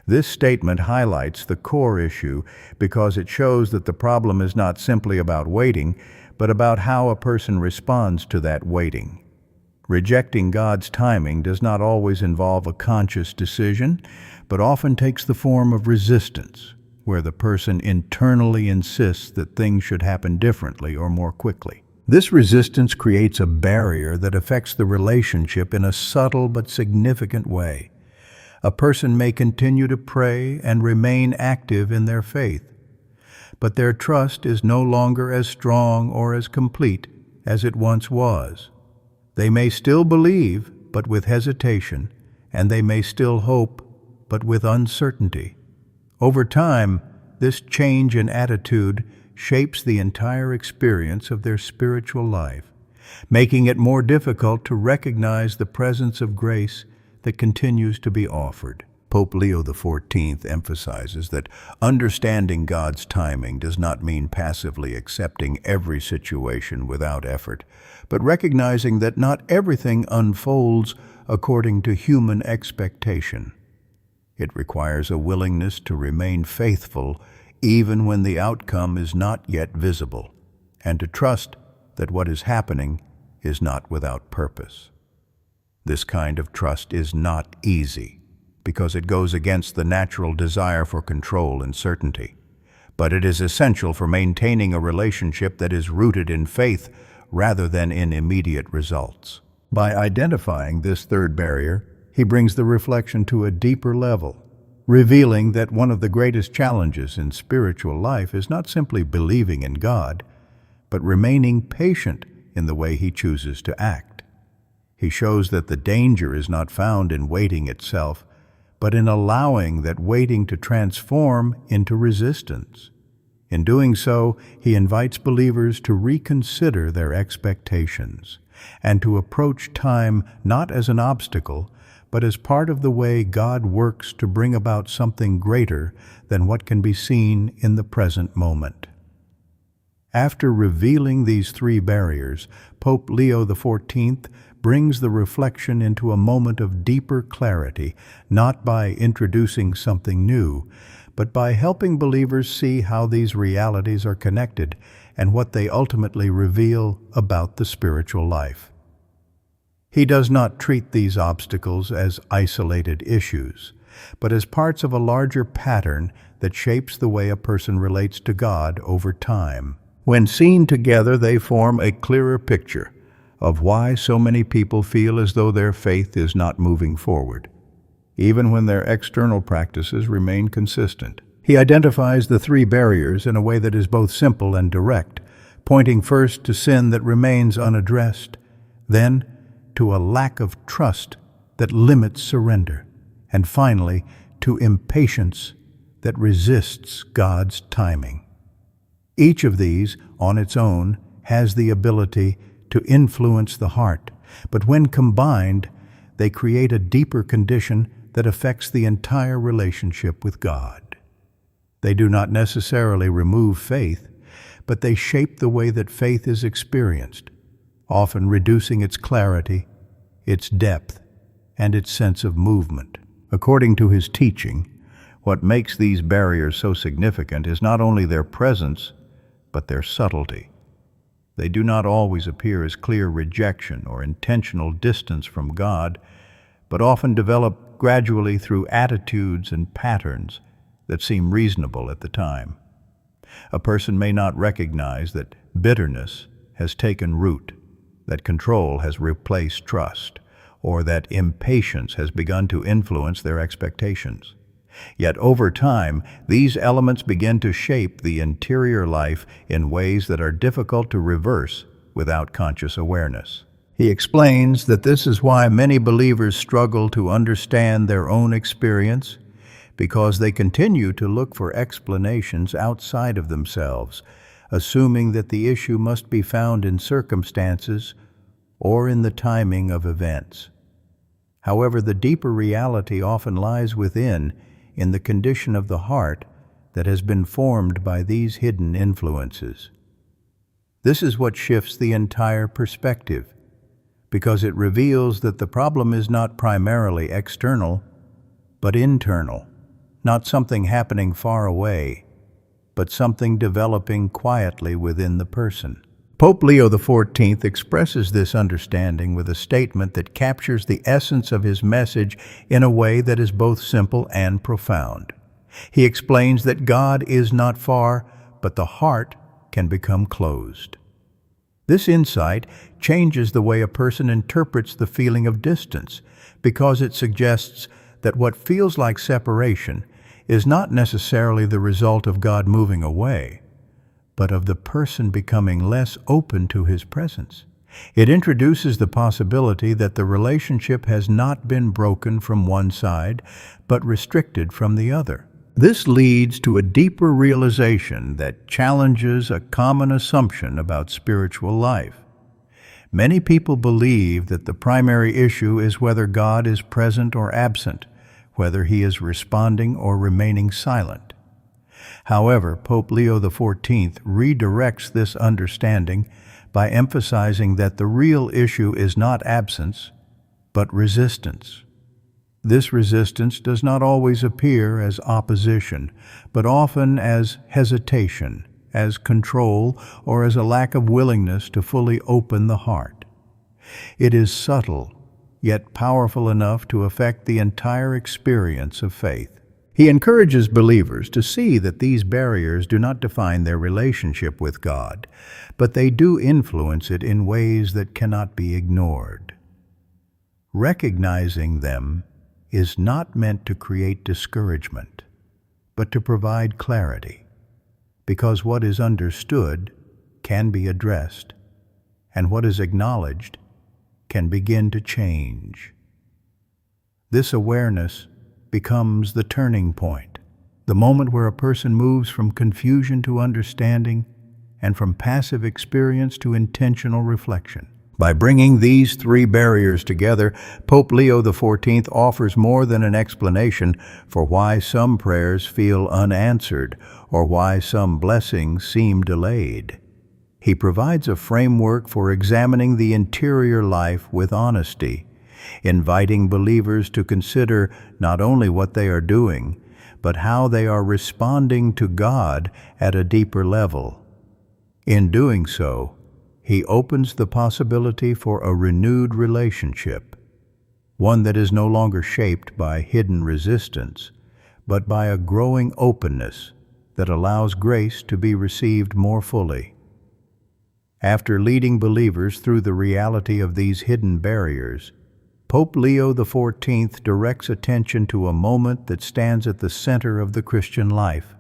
This statement highlights the core issue because it shows that the problem is not simply about waiting, but about how a person responds to that waiting. Rejecting God's timing does not always involve a conscious decision, but often takes the form of resistance, where the person internally insists that things should happen differently or more quickly. This resistance creates a barrier that affects the relationship in a subtle but significant way. A person may continue to pray and remain active in their faith, but their trust is no longer as strong or as complete as it once was. They may still believe, but with hesitation, and they may still hope, but with uncertainty. Over time, this change in attitude shapes the entire experience of their spiritual life, making it more difficult to recognize the presence of grace that continues to be offered. Pope Leo XIV emphasizes that understanding God's timing does not mean passively accepting every situation without effort, but recognizing that not everything unfolds according to human expectation. It requires a willingness to remain faithful even when the outcome is not yet visible, and to trust that what is happening is not without purpose. This kind of trust is not easy, because it goes against the natural desire for control and certainty. But it is essential for maintaining a relationship that is rooted in faith rather than in immediate results. By identifying this third barrier, he brings the reflection to a deeper level, revealing that one of the greatest challenges in spiritual life is not simply believing in God, but remaining patient in the way he chooses to act. He shows that the danger is not found in waiting itself, but in allowing that waiting to transform into resistance. In doing so, he invites believers to reconsider their expectations and to approach time not as an obstacle, but as part of the way God works to bring about something greater than what can be seen in the present moment. After revealing these three barriers, Pope Leo XIV brings the reflection into a moment of deeper clarity, not by introducing something new, but by helping believers see how these realities are connected and what they ultimately reveal about the spiritual life. He does not treat these obstacles as isolated issues, but as parts of a larger pattern that shapes the way a person relates to God over time. When seen together, they form a clearer picture of why so many people feel as though their faith is not moving forward, even when their external practices remain consistent. He identifies the three barriers in a way that is both simple and direct, pointing first to sin that remains unaddressed, then to a lack of trust that limits surrender, and finally to impatience that resists God's timing. Each of these, on its own, has the ability to influence the heart, but when combined, they create a deeper condition that affects the entire relationship with God. They do not necessarily remove faith, but they shape the way that faith is experienced, often reducing its clarity, its depth, and its sense of movement. According to his teaching, what makes these barriers so significant is not only their presence, but their subtlety. They do not always appear as clear rejection or intentional distance from God, but often develop gradually through attitudes and patterns that seem reasonable at the time. A person may not recognize that bitterness has taken root, that control has replaced trust, or that impatience has begun to influence their expectations. Yet over time, these elements begin to shape the interior life in ways that are difficult to reverse without conscious awareness. He explains that this is why many believers struggle to understand their own experience, because they continue to look for explanations outside of themselves, assuming that the issue must be found in circumstances or in the timing of events. However, the deeper reality often lies within, in the condition of the heart that has been formed by these hidden influences. This is what shifts the entire perspective, because it reveals that the problem is not primarily external, but internal, not something happening far away, but something developing quietly within the person. Pope Leo XIV expresses this understanding with a statement that captures the essence of his message in a way that is both simple and profound. He explains that God is not far, but the heart can become closed. This insight changes the way a person interprets the feeling of distance, because it suggests that what feels like separation is not necessarily the result of God moving away, but of the person becoming less open to his presence. It introduces the possibility that the relationship has not been broken from one side, but restricted from the other. This leads to a deeper realization that challenges a common assumption about spiritual life. Many people believe that the primary issue is whether God is present or absent, whether he is responding or remaining silent. However, Pope Leo XIV redirects this understanding by emphasizing that the real issue is not absence, but resistance. This resistance does not always appear as opposition, but often as hesitation, as control, or as a lack of willingness to fully open the heart. It is subtle, yet powerful enough to affect the entire experience of faith. He encourages believers to see that these barriers do not define their relationship with God, but they do influence it in ways that cannot be ignored. Recognizing them is not meant to create discouragement, but to provide clarity, because what is understood can be addressed, and what is acknowledged can begin to change. This awareness becomes the turning point, the moment where a person moves from confusion to understanding and from passive experience to intentional reflection. By bringing these three barriers together, Pope Leo XIV offers more than an explanation for why some prayers feel unanswered or why some blessings seem delayed. He provides a framework for examining the interior life with honesty, inviting believers to consider not only what they are doing, but how they are responding to God at a deeper level. In doing so, he opens the possibility for a renewed relationship, one that is no longer shaped by hidden resistance, but by a growing openness that allows grace to be received more fully. After leading believers through the reality of these hidden barriers, Pope Leo XIV directs attention to a moment that stands at the center of the Christian life,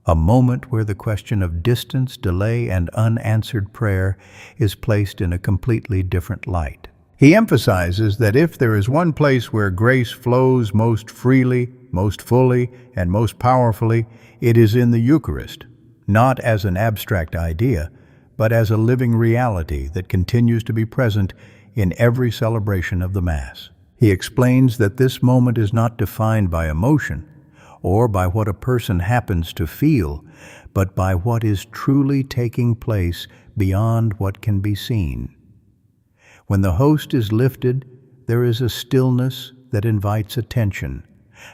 a moment where the question of distance, delay, and unanswered prayer is placed in a completely different light. He emphasizes that if there is one place where grace flows most freely, most fully, and most powerfully, it is in the Eucharist, not as an abstract idea, but as a living reality that continues to be present in every celebration of the Mass. He explains that this moment is not defined by emotion or by what a person happens to feel, but by what is truly taking place beyond what can be seen. When the host is lifted, there is a stillness that invites attention,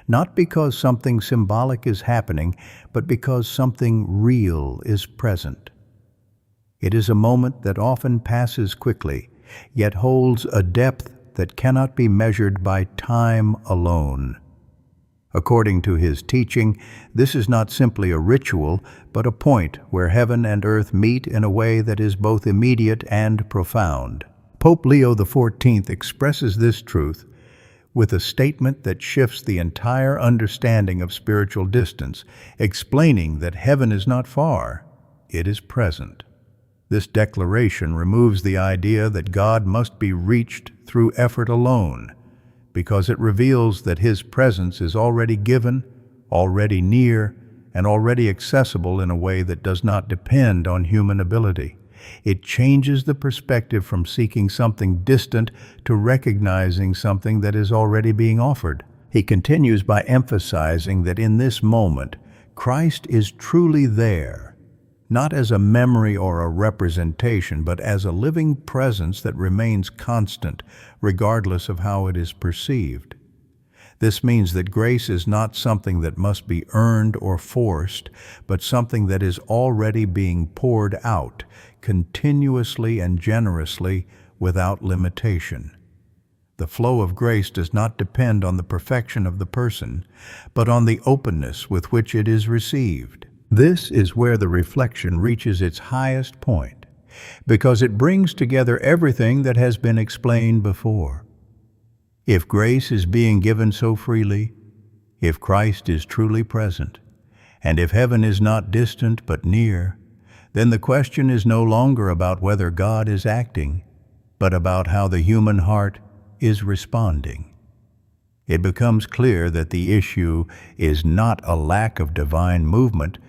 not because something symbolic is happening, but because something real is present. It is a moment that often passes quickly, yet holds a depth that cannot be measured by time alone. According to his teaching, this is not simply a ritual, but a point where heaven and earth meet in a way that is both immediate and profound. Pope Leo XIV expresses this truth with a statement that shifts the entire understanding of spiritual distance, explaining that heaven is not far, it is present. This declaration removes the idea that God must be reached through effort alone, because it reveals that His presence is already given, already near, and already accessible in a way that does not depend on human ability. It changes the perspective from seeking something distant to recognizing something that is already being offered. He continues by emphasizing that in this moment, Christ is truly there, not as a memory or a representation, but as a living presence that remains constant, regardless of how it is perceived. This means that grace is not something that must be earned or forced, but something that is already being poured out, continuously and generously, without limitation. The flow of grace does not depend on the perfection of the person, but on the openness with which it is received. This is where the reflection reaches its highest point, because it brings together everything that has been explained before. If grace is being given so freely, if Christ is truly present, and if heaven is not distant but near, then the question is no longer about whether God is acting, but about how the human heart is responding. It becomes clear that the issue is not a lack of divine movement,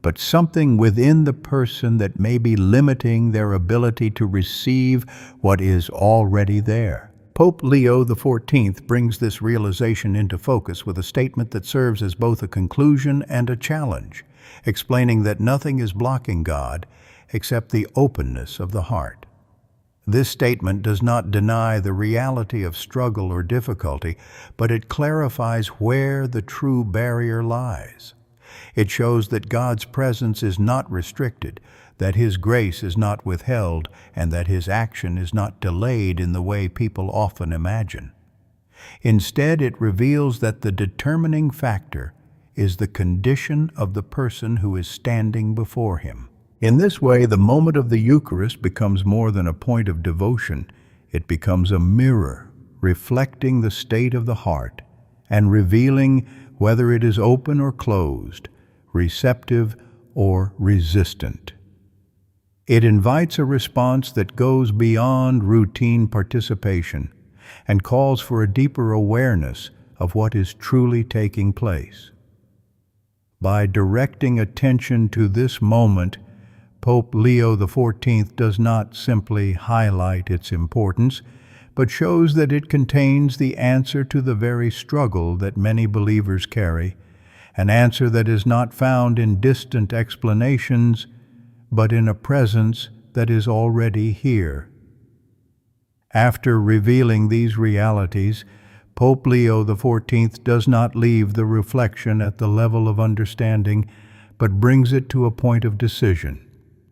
but something within the person that may be limiting their ability to receive what is already there. Pope Leo XIV brings this realization into focus with a statement that serves as both a conclusion and a challenge, explaining that nothing is blocking God except the openness of the heart. This statement does not deny the reality of struggle or difficulty, but it clarifies where the true barrier lies. It shows that God's presence is not restricted, that His grace is not withheld, and that His action is not delayed in the way people often imagine. Instead, it reveals that the determining factor is the condition of the person who is standing before Him. In this way, the moment of the Eucharist becomes more than a point of devotion. It becomes a mirror, reflecting the state of the heart and revealing whether it is open or closed, receptive or resistant. It invites a response that goes beyond routine participation and calls for a deeper awareness of what is truly taking place. By directing attention to this moment, Pope Leo XIV does not simply highlight its importance, but shows that it contains the answer to the very struggle that many believers carry, an answer that is not found in distant explanations, but in a presence that is already here. After revealing these realities, Pope Leo XIV does not leave the reflection at the level of understanding, but brings it to a point of decision,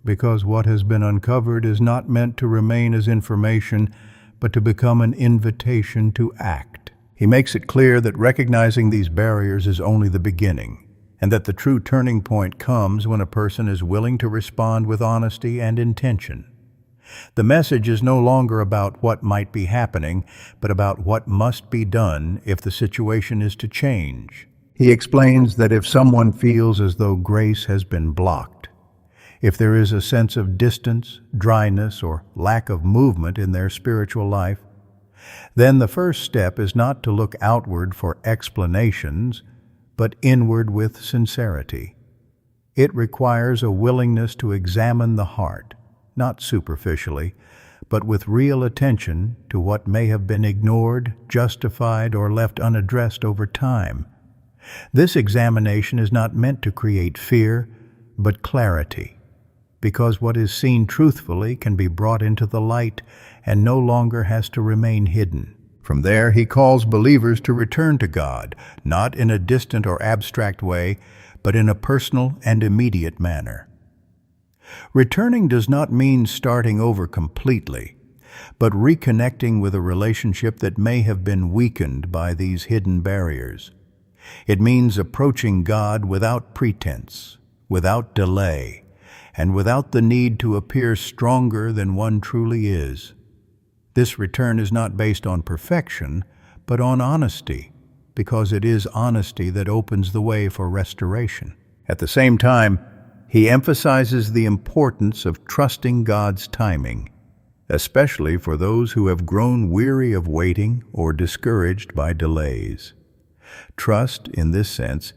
because what has been uncovered is not meant to remain as information, but to become an invitation to act. He makes it clear that recognizing these barriers is only the beginning, and that the true turning point comes when a person is willing to respond with honesty and intention. The message is no longer about what might be happening, but about what must be done if the situation is to change. He explains that if someone feels as though grace has been blocked, if there is a sense of distance, dryness, or lack of movement in their spiritual life, then the first step is not to look outward for explanations, but inward with sincerity. It requires a willingness to examine the heart, not superficially, but with real attention to what may have been ignored, justified, or left unaddressed over time. This examination is not meant to create fear, but clarity, because what is seen truthfully can be brought into the light and no longer has to remain hidden. From there, he calls believers to return to God, not in a distant or abstract way, but in a personal and immediate manner. Returning does not mean starting over completely, but reconnecting with a relationship that may have been weakened by these hidden barriers. It means approaching God without pretense, without delay, and without the need to appear stronger than one truly is. This return is not based on perfection, but on honesty, because it is honesty that opens the way for restoration. At the same time, he emphasizes the importance of trusting God's timing, especially for those who have grown weary of waiting or discouraged by delays. Trust, in this sense,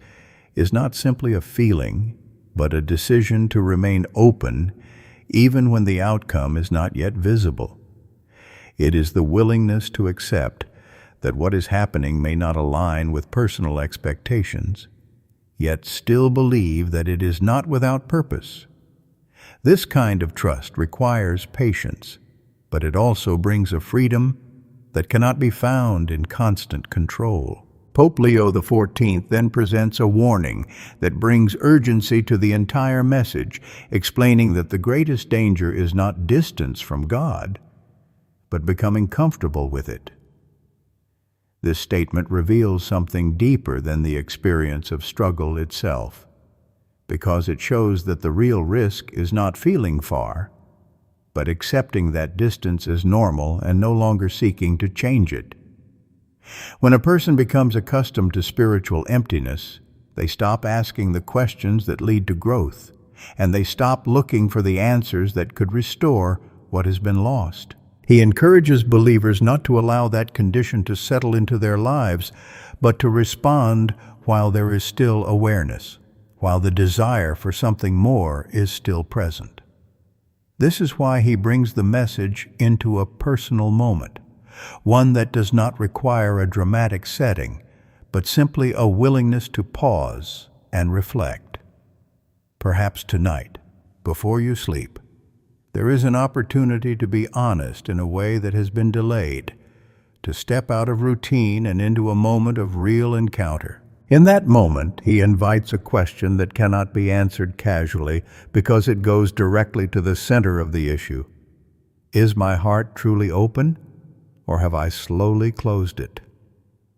is not simply a feeling, but a decision to remain open even when the outcome is not yet visible. It is the willingness to accept that what is happening may not align with personal expectations, yet still believe that it is not without purpose. This kind of trust requires patience, but it also brings a freedom that cannot be found in constant control. Pope Leo XIV then presents a warning that brings urgency to the entire message, explaining that the greatest danger is not distance from God, but becoming comfortable with it. This statement reveals something deeper than the experience of struggle itself, because it shows that the real risk is not feeling far, but accepting that distance as normal and no longer seeking to change it. When a person becomes accustomed to spiritual emptiness, they stop asking the questions that lead to growth, and they stop looking for the answers that could restore what has been lost. He encourages believers not to allow that condition to settle into their lives, but to respond while there is still awareness, while the desire for something more is still present. This is why he brings the message into a personal moment, one that does not require a dramatic setting, but simply a willingness to pause and reflect. Perhaps tonight, before you sleep, there is an opportunity to be honest in a way that has been delayed, to step out of routine and into a moment of real encounter. In that moment, he invites a question that cannot be answered casually because it goes directly to the center of the issue. Is my heart truly open, or have I slowly closed it?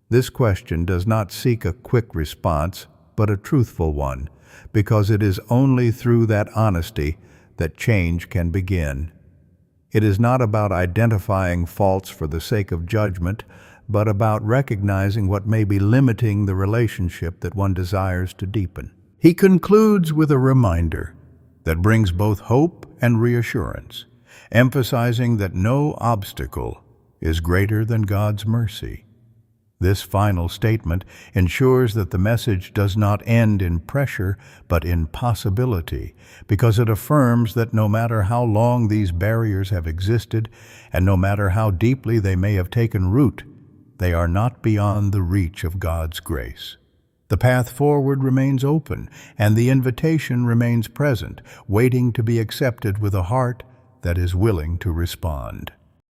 This question does not seek a quick response, but a truthful one, because it is only through that honesty that change can begin. It is not about identifying faults for the sake of judgment, but about recognizing what may be limiting the relationship that one desires to deepen. He concludes with a reminder that brings both hope and reassurance, emphasizing that no obstacle is greater than God's mercy. This final statement ensures that the message does not end in pressure but in possibility, because it affirms that no matter how long these barriers have existed, and no matter how deeply they may have taken root, they are not beyond the reach of God's grace. The path forward remains open, and the invitation remains present, waiting to be accepted with a heart that is willing to respond.